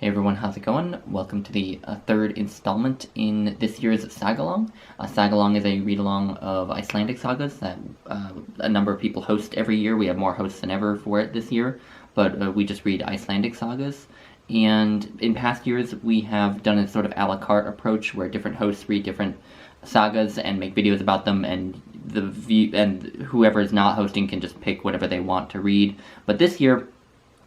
Hey everyone, how's it going? Welcome to the third installment in this year's Sagalong. Sagalong is a read-along of Icelandic sagas that a number of people host every year. We have more hosts than ever for it this year, but we just read Icelandic sagas. And in past years, we have done a sort of a la carte approach where different hosts read different sagas and make videos about them, and whoever is not hosting can just pick whatever they want to read. But this year,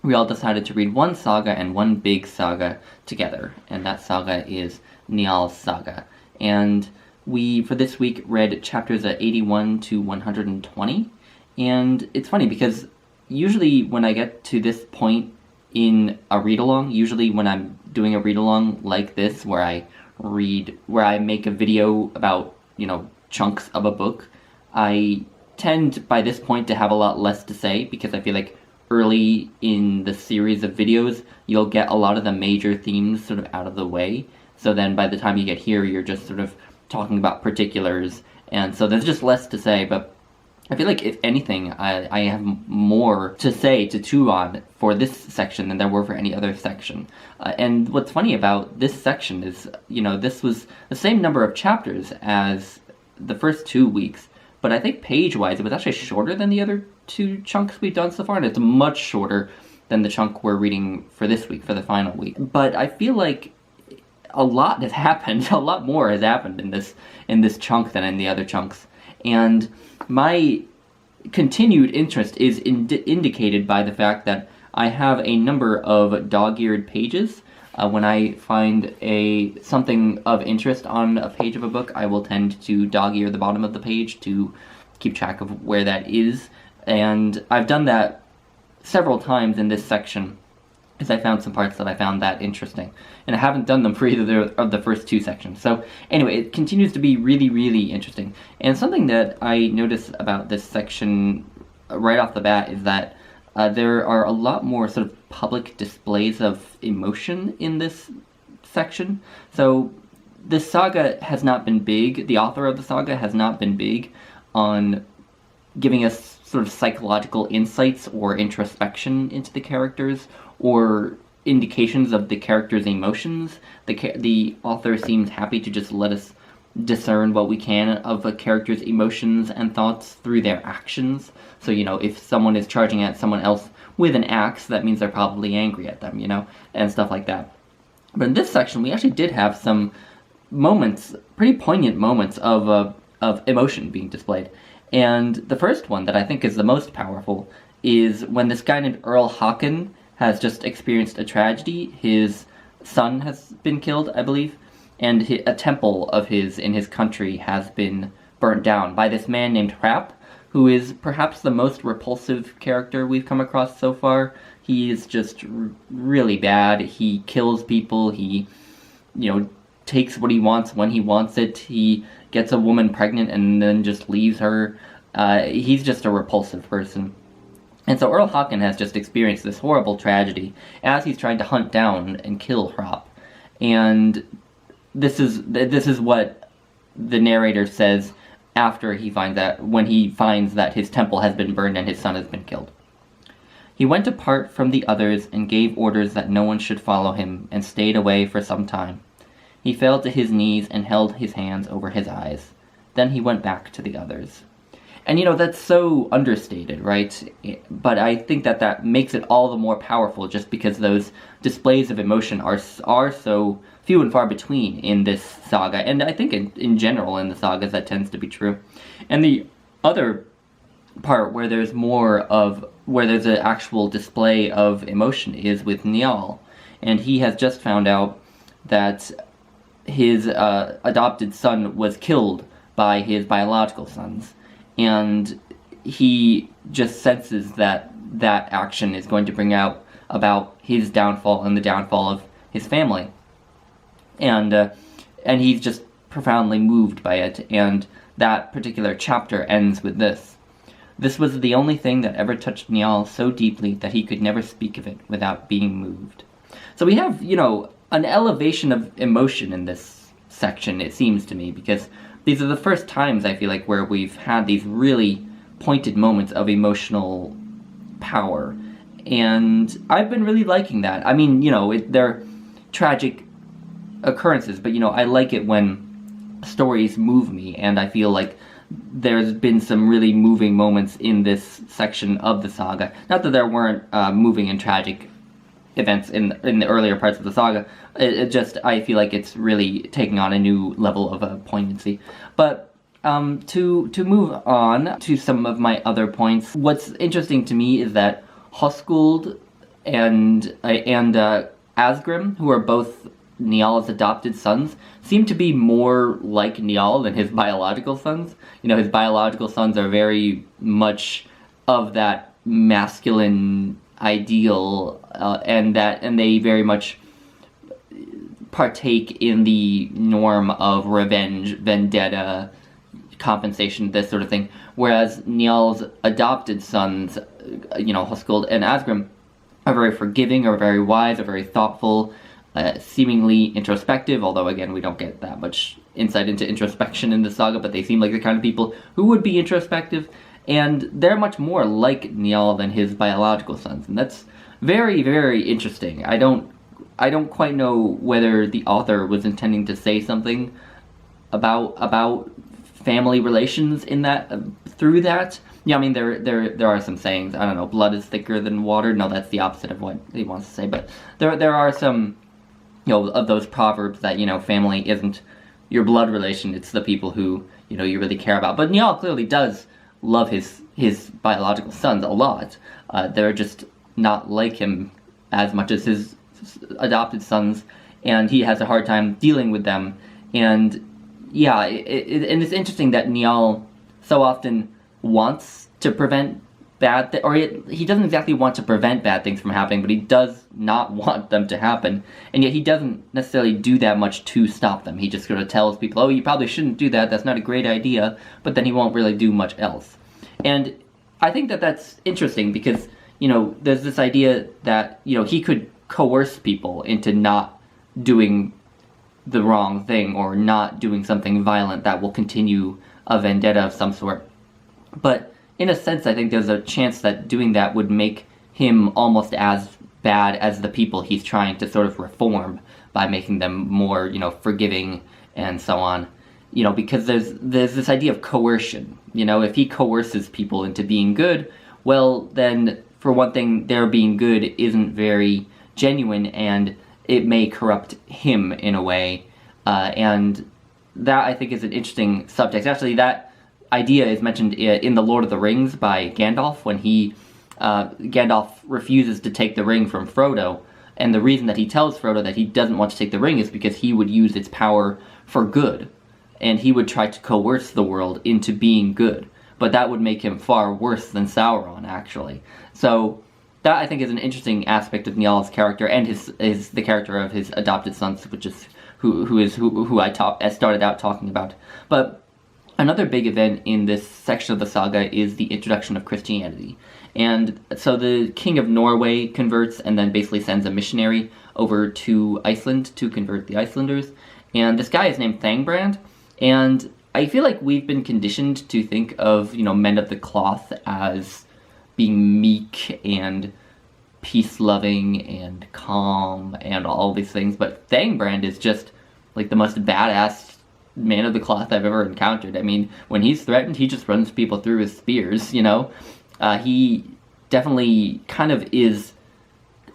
we all decided to read one saga and one big saga together, and that saga is Njal's Saga. And we, for this week, read chapters 81 to 120, and it's funny because usually when I get to this point in a read-along, usually when I'm doing a read-along like this, where I make a video about, chunks of a book, I tend by this point to have a lot less to say, because I feel like early in the series of videos, you'll get a lot of the major themes sort of out of the way. So then by the time you get here, you're just sort of talking about particulars, and so there's just less to say. But I feel like, if anything, I have more to say, to chew on for this section than there were for any other section. And what's funny about this section is, this was the same number of chapters as the first 2 weeks, but I think page-wise it was actually shorter than the other two chunks we've done so far, and it's much shorter than the chunk we're reading for this week, for the final week. But I feel like a lot has happened, a lot more has happened in this chunk than in the other chunks. And my continued interest is indicated by the fact that I have a number of dog-eared pages. When I find something of interest on a page of a book, I will tend to dog-ear the bottom of the page to keep track of where that is. And I've done that several times in this section, because I found some parts that I found that interesting. And I haven't done them for either of the first two sections. So anyway, it continues to be really, really interesting. And something that I notice about this section right off the bat is that there are a lot more sort of public displays of emotion in this section. So this saga has not been big, the author of the saga has not been big on giving us sort of psychological insights or introspection into the characters, or indications of the characters' emotions. The author seems happy to just let us discern what we can of a character's emotions and thoughts through their actions. So, if someone is charging at someone else with an axe, that means they're probably angry at them, and stuff like that. But in this section, we actually did have some moments, pretty poignant moments of emotion being displayed. And the first one that I think is the most powerful is when this guy named Earl Håkon has just experienced a tragedy. His son has been killed, I believe, and a temple of his in his country has been burnt down by this man named Hrap, who is perhaps the most repulsive character we've come across so far. He is just really bad. He kills people. He, takes what he wants when he wants it. He gets a woman pregnant and then just leaves her. He's just a repulsive person. And so Earl Håkon has just experienced this horrible tragedy as he's trying to hunt down and kill Hrap. And this is what the narrator says after when he finds that his temple has been burned and his son has been killed. He went apart from the others and gave orders that no one should follow him, and stayed away for some time. He fell to his knees and held his hands over his eyes. Then he went back to the others. And that's so understated, right? But I think that makes it all the more powerful, just because those displays of emotion are so few and far between in this saga. And I think in general in the sagas that tends to be true. And the other part where there's an actual display of emotion is with Njal. And he has just found out that his adopted son was killed by his biological sons. And he just senses that action is going to bring about his downfall and the downfall of his family. And he's just profoundly moved by it, and that particular chapter ends with this. This was the only thing that ever touched Njal so deeply that he could never speak of it without being moved. So we have, an elevation of emotion in this section, it seems to me, because these are the first times, I feel like, where we've had these really pointed moments of emotional power. And I've been really liking that. I mean, tragic occurrences, but I like it when stories move me, and I feel like there's been some really moving moments in this section of the saga. Not that there weren't moving and tragic events in the earlier parts of the saga. It just, I feel like it's really taking on a new level of poignancy. But to move on to some of my other points, what's interesting to me is that Hoskuld and Asgrim, who are both Njal's adopted sons, seem to be more like Njal than his biological sons. His biological sons are very much of that masculine ideal, and they very much partake in the norm of revenge, vendetta, compensation, this sort of thing. Whereas Njal's adopted sons, Hoskuld and Asgrim, are very forgiving, are very wise, are very thoughtful, seemingly introspective, although again we don't get that much insight into introspection in the saga, but they seem like the kind of people who would be introspective, and they're much more like Njal than his biological sons, and that's very, very interesting. I don't quite know whether the author was intending to say something about family relations in that through that. Yeah, I mean there are some sayings. I don't know, blood is thicker than water. No, that's the opposite of what he wants to say. But there are some, of those proverbs that family isn't your blood relation. It's the people who you really care about. But Njal clearly does love his biological sons a lot. They're just not like him as much as his adopted sons, and he has a hard time dealing with them. And yeah, and it's interesting that Njal so often wants to prevent he doesn't exactly want to prevent bad things from happening, but he does not want them to happen, and yet he doesn't necessarily do that much to stop them. He just sort of tells people, oh, you probably shouldn't do that, that's not a great idea, but then he won't really do much else. And I think that that's interesting because, there's this idea that, he could coerce people into not doing the wrong thing or not doing something violent that will continue a vendetta of some sort. But in a sense, I think there's a chance that doing that would make him almost as bad as the people he's trying to sort of reform by making them more, forgiving and so on. Because there's this idea of coercion. If he coerces people into being good, well, then, for one thing, their being good isn't very genuine, and it may corrupt him in a way. And that, I think, is an interesting subtext. Actually, that idea is mentioned in The Lord of the Rings by Gandalf, when Gandalf refuses to take the ring from Frodo, and the reason that he tells Frodo that he doesn't want to take the ring is because he would use its power for good, and he would try to coerce the world into being good, but that would make him far worse than Sauron, actually. So that, I think, is an interesting aspect of Njal's character, and the character of his adopted sons, which is who I started out talking about. But another big event in this section of the saga is the introduction of Christianity. And so the king of Norway converts and then basically sends a missionary over to Iceland to convert the Icelanders. And this guy is named Thangbrand. And I feel like we've been conditioned to think of, men of the cloth as being meek and peace-loving and calm and all these things. But Thangbrand is just like the most badass man of the cloth I've ever encountered. I mean, when he's threatened, he just runs people through his spears, He definitely kind of is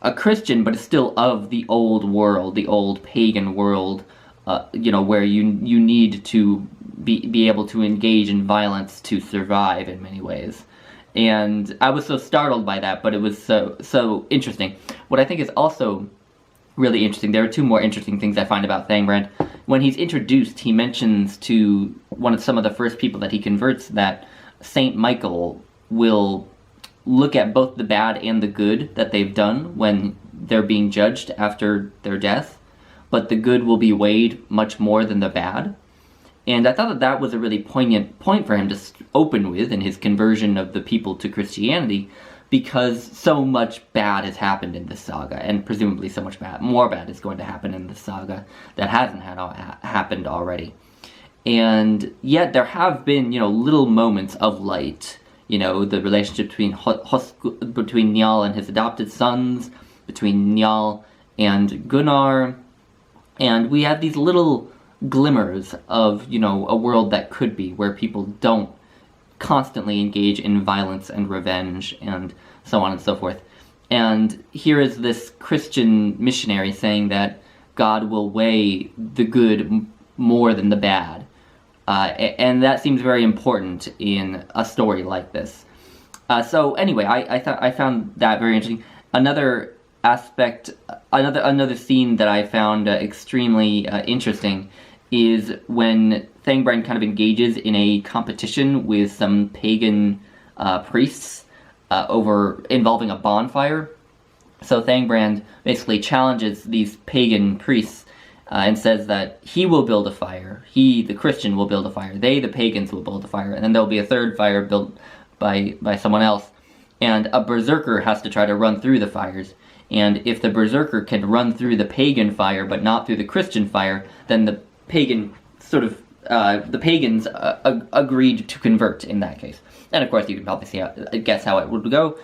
a Christian, but is still of the old world, the old pagan world, where you need to be able to engage in violence to survive in many ways. And I was so startled by that, but it was so interesting. What I think is also really interesting, there are two more interesting things I find about Thangbrand. When he's introduced, he mentions to some of the first people that he converts that Saint Michael will look at both the bad and the good that they've done when they're being judged after their death, but the good will be weighed much more than the bad. And I thought that was a really poignant point for him to open with in his conversion of the people to Christianity, because so much bad has happened in this saga, and presumably so much more bad is going to happen in this saga that hasn't happened already. And yet there have been, little moments of light. The relationship between Njal and his adopted sons, between Njal and Gunnar, And we have these little glimmers of, a world that could be, where people don't constantly engage in violence and revenge and so on and so forth. And here is this Christian missionary saying that God will weigh the good more than the bad. And that seems very important in a story like this. So anyway, I found that very interesting. Another aspect, another scene that I found extremely interesting is when Thangbrand kind of engages in a competition with some pagan priests involving a bonfire. So Thangbrand basically challenges these pagan priests and says that he will build a fire. He, the Christian, will build a fire. They, the pagans, will build a fire. And then there'll be a third fire built by someone else. And a berserker has to try to run through the fires. And if the berserker can run through the pagan fire but not through the Christian fire, then the pagans agreed to convert in that case. And of course, you can probably guess how it would go.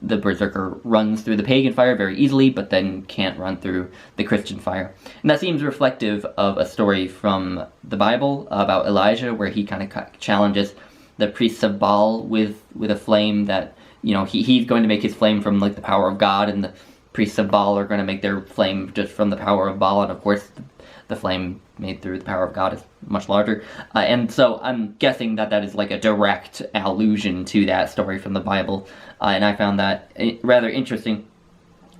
The berserker runs through the pagan fire very easily, but then can't run through the Christian fire. And that seems reflective of a story from the Bible about Elijah, where he kind of challenges the priests of Baal with a flame that, he's going to make his flame from like the power of God, and the priests of Baal are going to make their flame just from the power of Baal, and of course the flame made through the power of God is much larger. And so I'm guessing that is like a direct allusion to that story from the Bible, and I found that rather interesting.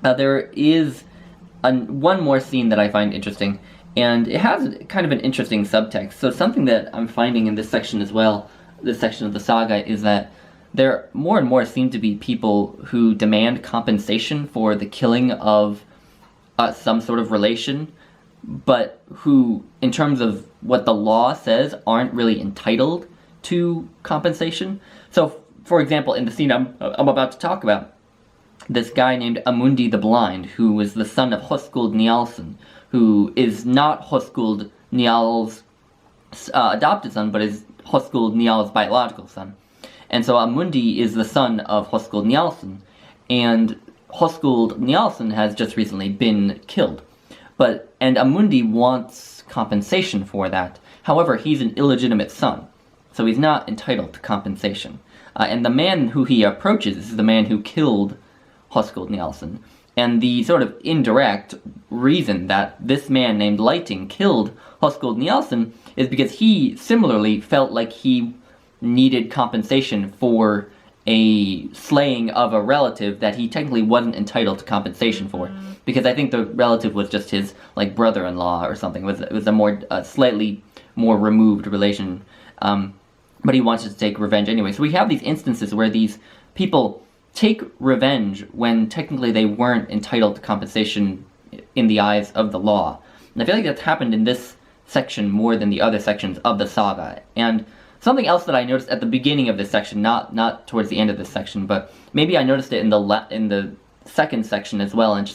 There is one more scene that I find interesting, and it has kind of an interesting subtext. So something that I'm finding in this section as well, this section of the saga, is that there more and more seem to be people who demand compensation for the killing of some sort of relation, but who, in terms of what the law says, aren't really entitled to compensation. So, for example, in the scene I'm about to talk about, this guy named Amundi the Blind, who was the son of Hoskuld Nialsen, who is not Hoskuld Nial's adopted son, but is Hoskuld Nial's biological son. And so Amundi is the son of Hoskuld Nialsen, and Hoskuld Nialsen has just recently been killed. And Amundi wants compensation for that. However, he's an illegitimate son, so he's not entitled to compensation. And the man who he approaches is the man who killed Hoskuld Nialsen. And the sort of indirect reason that this man named Lighting killed Hoskuld Nialsen is because he similarly felt like he needed compensation for a slaying of a relative that he technically wasn't entitled to compensation for, because I think the relative was just his brother-in-law or something. It was a more slightly more removed relation, but he wanted to take revenge anyway. So we have these instances where these people take revenge when technically they weren't entitled to compensation in the eyes of the law. And I feel like that's happened in this section more than the other sections of the saga. And something else that I noticed at the beginning of this section, not towards the end of this section, but maybe I noticed it in the second section as well, and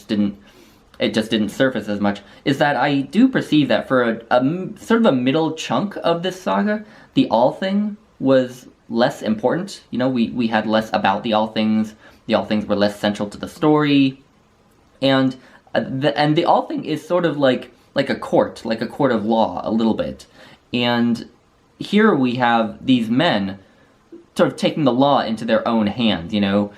it just didn't surface as much, is that I do perceive that for a sort of a middle chunk of this saga, the All Thing was less important. We had less about the All Things. The All Things were less central to the story, and the All Thing is sort of like a court of law a little bit, and here we have these men sort of taking the law into their own hands, going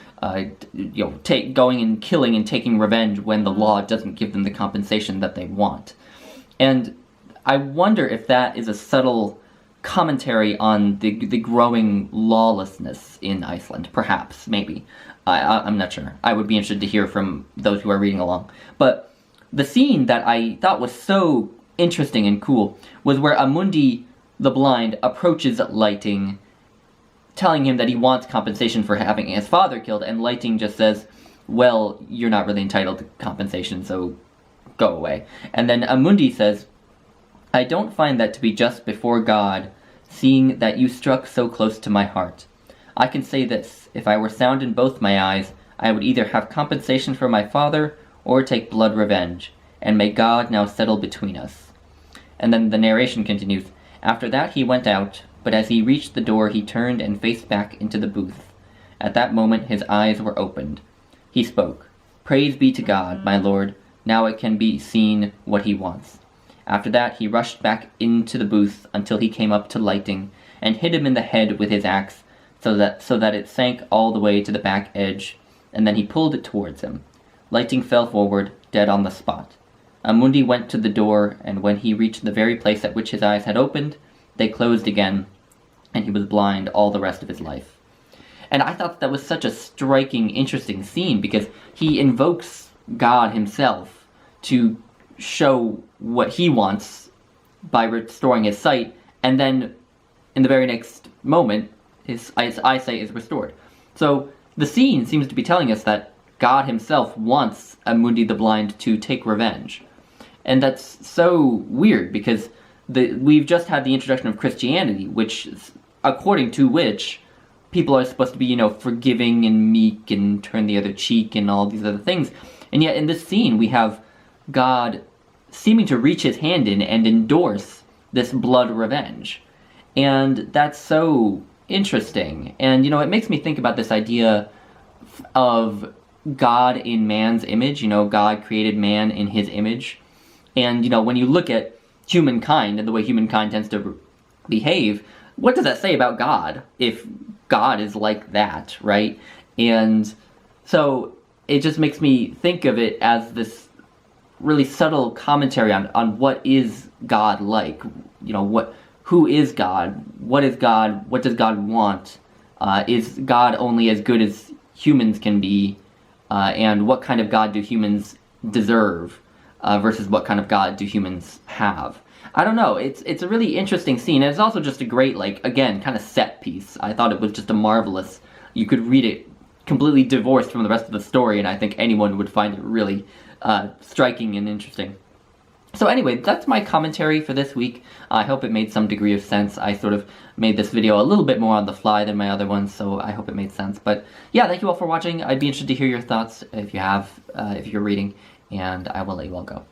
and killing and taking revenge when the law doesn't give them the compensation that they want. And I wonder if that is a subtle commentary on the growing lawlessness in Iceland. Perhaps, maybe. I'm not sure. I would be interested to hear from those who are reading along. But the scene that I thought was so interesting and cool was where Amundi the Blind approaches Lighting, telling him that he wants compensation for having his father killed, and Lighting just says, well, you're not really entitled to compensation, so go away. And then Amundi says, I don't find that to be just before God, seeing that you struck so close to my heart. I can say this, if I were sound in both my eyes, I would either have compensation for my father, or take blood revenge, and may God now settle between us. And then the narration continues, after that he went out, but as he reached the door he turned and faced back into the booth. At that moment his eyes were opened. He spoke, Praise be to God, my lord, now it can be seen what he wants. After that, he rushed back into the booth until he came up to Lighting, and hit him in the head with his axe, so that it sank all the way to the back edge, and then he pulled it towards him. Lighting fell forward, dead on the spot. Amundi went to the door, and when he reached the very place at which his eyes had opened, they closed again, and he was blind all the rest of his life. And I thought that was such a striking, interesting scene, because he invokes God himself to show what he wants by restoring his sight, and then in the very next moment, his eyesight is restored. So the scene seems to be telling us that God himself wants Amundi the Blind to take revenge. And that's so weird, because we've just had the introduction of Christianity, according to which people are supposed to be, forgiving and meek and turn the other cheek and all these other things. And yet in this scene, we have God seeming to reach his hand in and endorse this blood revenge. And that's so interesting. And, it makes me think about this idea of God in man's image. God created man in his image. And, when you look at humankind and the way humankind tends to behave, what does that say about God if God is like that, right? And so it just makes me think of it as this really subtle commentary on what is God like. Who is God? What is God? What does God want? Is God only as good as humans can be? And what kind of God do humans deserve versus what kind of God do humans have? I don't know. It's a really interesting scene. And it's also just a great, again, kind of set piece. I thought it was just a marvelous. You could read it completely divorced from the rest of the story, and I think anyone would find it really striking and interesting. So anyway, that's my commentary for this week. I hope it made some degree of sense. I sort of made this video a little bit more on the fly than my other ones, so I hope it made sense. But yeah, thank you all for watching. I'd be interested to hear your thoughts if you're reading, and I will let you all go.